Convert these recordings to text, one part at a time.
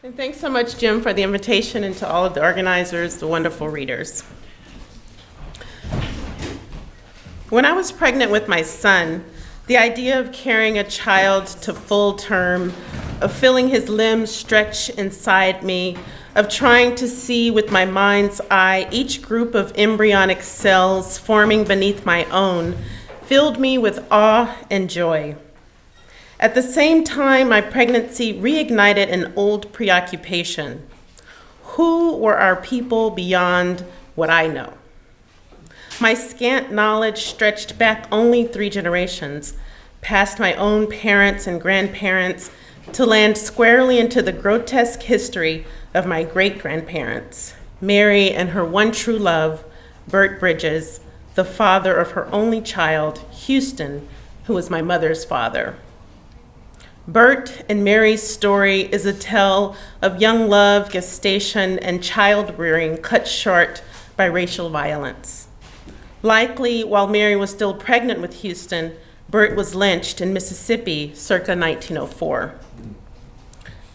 And thanks so much, Jim, for the invitation, and to all of the organizers, the wonderful readers. When I was pregnant with my son, the idea of carrying a child to full term, of feeling his limbs stretch inside me, of trying to see with my mind's eye each group of embryonic cells forming beneath my own, filled me with awe and joy. At the same time, my pregnancy reignited an old preoccupation. Who were our people beyond what I know? My scant knowledge stretched back only 3 generations, past my own parents and grandparents, to land squarely into the grotesque history of my great-grandparents, Mary and her one true love, Bert Bridges, the father of her only child, Houston, who was my mother's father. Bert and Mary's story is a tale of young love, gestation, and child rearing cut short by racial violence. Likely, while Mary was still pregnant with Houston, Bert was lynched in Mississippi circa 1904.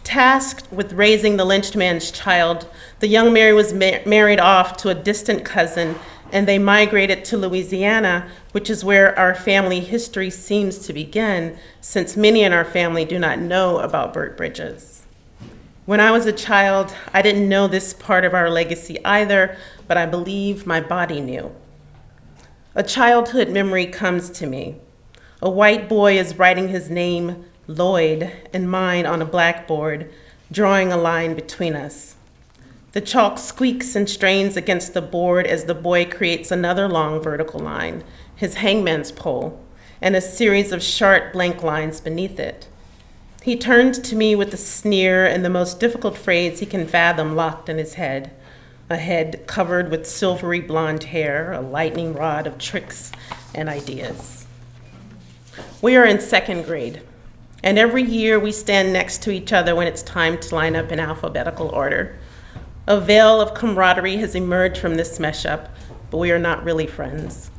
Tasked with raising the lynched man's child, the young Mary was married off to a distant cousin, and they migrated to Louisiana, which is where our family history seems to begin, since many in our family do not know about Bert Bridges. When I was a child, I didn't know this part of our legacy either, but I believe my body knew. A childhood memory comes to me. A white boy is writing his name, Lloyd, and mine on a blackboard, drawing a line between us. The chalk squeaks and strains against the board as the boy creates another long vertical line, his hangman's pole, and a series of sharp blank lines beneath it. He turns to me with a sneer and the most difficult phrase he can fathom locked in his head, a head covered with silvery blonde hair, a lightning rod of tricks and ideas. We are in 2nd grade, and every year we stand next to each other when it's time to line up in alphabetical order. A veil of camaraderie has emerged from this mesh-up, but we are not really friends.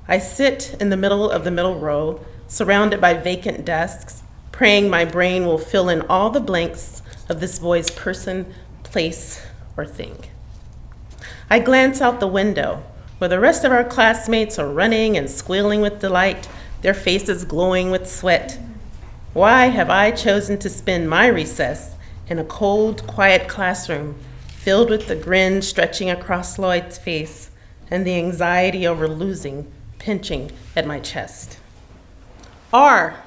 I sit in the middle of the middle row, surrounded by vacant desks, praying my brain will fill in all the blanks of this boy's person, place, or thing. I glance out the window, where the rest of our classmates are running and squealing with delight, their faces glowing with sweat. Why have I chosen to spend my recess in a cold, quiet classroom filled with the grin stretching across Lloyd's face and the anxiety over losing, pinching at my chest? R.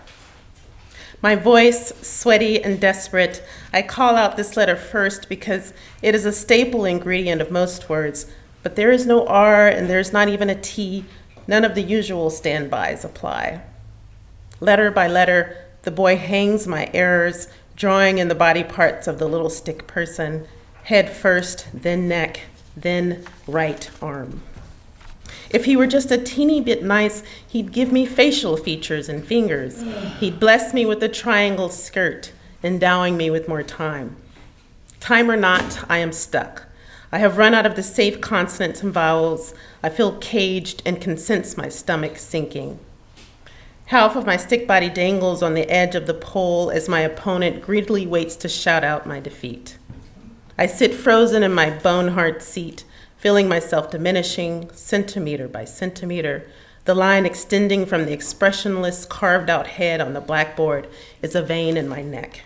My voice, sweaty and desperate, I call out this letter first because it is a staple ingredient of most words, but there is no R and there's not even a T. None of the usual standbys apply. Letter by letter, the boy hangs my errors, drawing in the body parts of the little stick person, head first, then neck, then right arm. If he were just a teeny bit nice, he'd give me facial features and fingers. He'd bless me with a triangle skirt, endowing me with more time. Time or not, I am stuck. I have run out of the safe consonants and vowels. I feel caged and can sense my stomach sinking. Half of my stick body dangles on the edge of the pole as my opponent greedily waits to shout out my defeat. I sit frozen in my bone-hard seat, feeling myself diminishing centimeter by centimeter. The line extending from the expressionless carved-out head on the blackboard is a vein in my neck.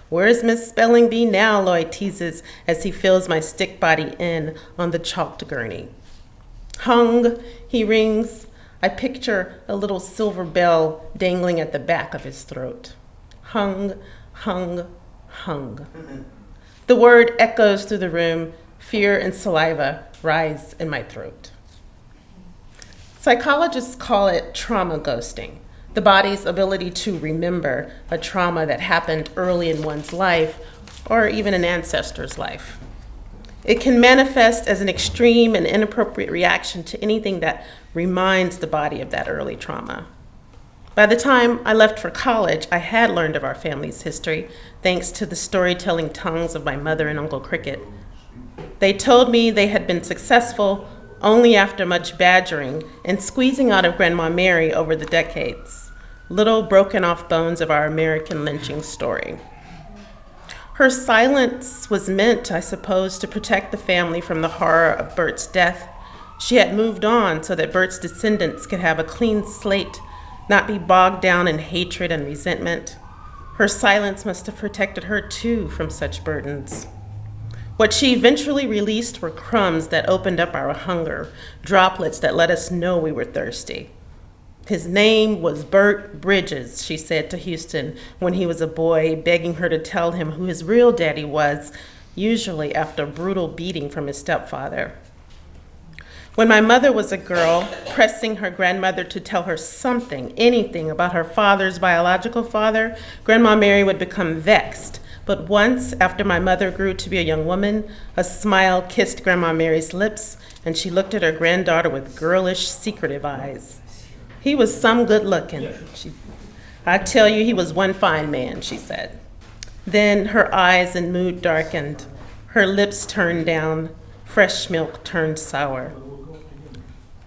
Where's Miss Spelling Bee now, Lloyd teases as he fills my stick body in on the chalked gurney. Hung, he rings. I picture a little silver bell dangling at the back of his throat. Hung, hung, hung. The word echoes through the room. Fear and saliva rise in my throat. Psychologists call it trauma ghosting, the body's ability to remember a trauma that happened early in one's life or even an ancestor's life. It can manifest as an extreme and inappropriate reaction to anything that reminds the body of that early trauma. By the time I left for college, I had learned of our family's history, thanks to the storytelling tongues of my mother and Uncle Cricket. They told me they had been successful only after much badgering and squeezing out of Grandma Mary over the decades, little broken off bones of our American lynching story. Her silence was meant, I suppose, to protect the family from the horror of Bert's death. She had moved on so that Bert's descendants could have a clean slate, not be bogged down in hatred and resentment. Her silence must have protected her, too, from such burdens. What she eventually released were crumbs that opened up our hunger, droplets that let us know we were thirsty. His name was Bert Bridges, she said to Houston when he was a boy, begging her to tell him who his real daddy was, usually after a brutal beating from his stepfather. When my mother was a girl, pressing her grandmother to tell her something, anything about her father's biological father, Grandma Mary would become vexed. But once, after my mother grew to be a young woman, a smile kissed Grandma Mary's lips, and she looked at her granddaughter with girlish, secretive eyes. He was some good looking. I tell you, he was one fine man, she said. Then her eyes and mood darkened. Her lips turned down. Fresh milk turned sour.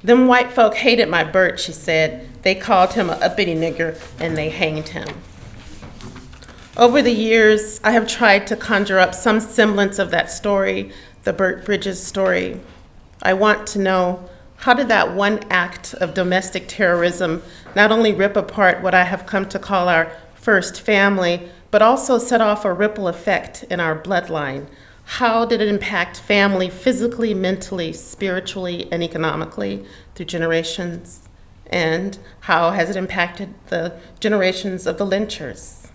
Them white folk hated my Bert, she said. They called him a uppity nigger, and they hanged him. Over the years, I have tried to conjure up some semblance of that story, the Bert Bridges story. I want to know, how did that one act of domestic terrorism not only rip apart what I have come to call our first family, but also set off a ripple effect in our bloodline? How did it impact family physically, mentally, spiritually, and economically through generations? And how has it impacted the generations of the lynchers?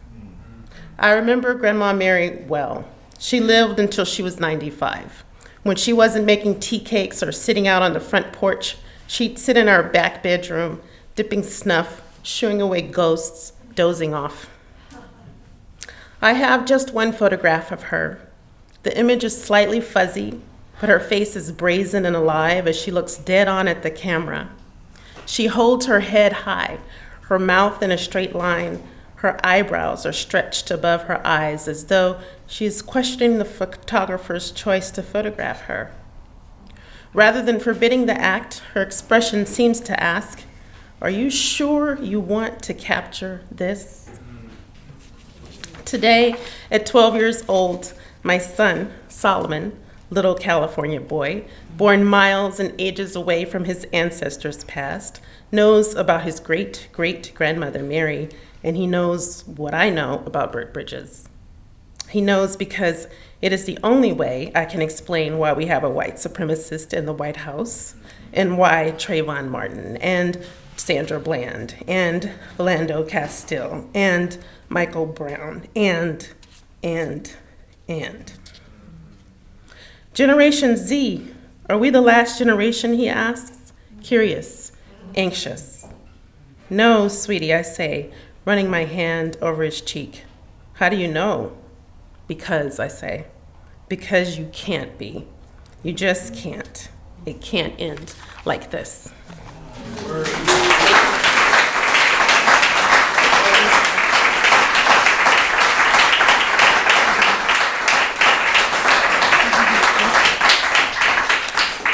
I remember Grandma Mary well. She lived until she was 95. When she wasn't making tea cakes or sitting out on the front porch, she'd sit in our back bedroom, dipping snuff, shooing away ghosts, dozing off. I have just one photograph of her. The image is slightly fuzzy, but her face is brazen and alive as she looks dead on at the camera. She holds her head high, her mouth in a straight line. Her eyebrows are stretched above her eyes as though she is questioning the photographer's choice to photograph her. Rather than forbidding the act, her expression seems to ask, "Are you sure you want to capture this?" Today, at 12 years old, my son, Solomon, little California boy, born miles and ages away from his ancestors' past, knows about his great-great-grandmother Mary, and he knows what I know about Bert Bridges. He knows because it is the only way I can explain why we have a white supremacist in the White House, and why Trayvon Martin, and Sandra Bland, and Philando Castile, and Michael Brown, and. Generation Z, are we the last generation, he asks, curious, anxious. No, sweetie, I say, running my hand over his cheek. How do you know? Because, I say, because you can't be. You just can't. It can't end like this.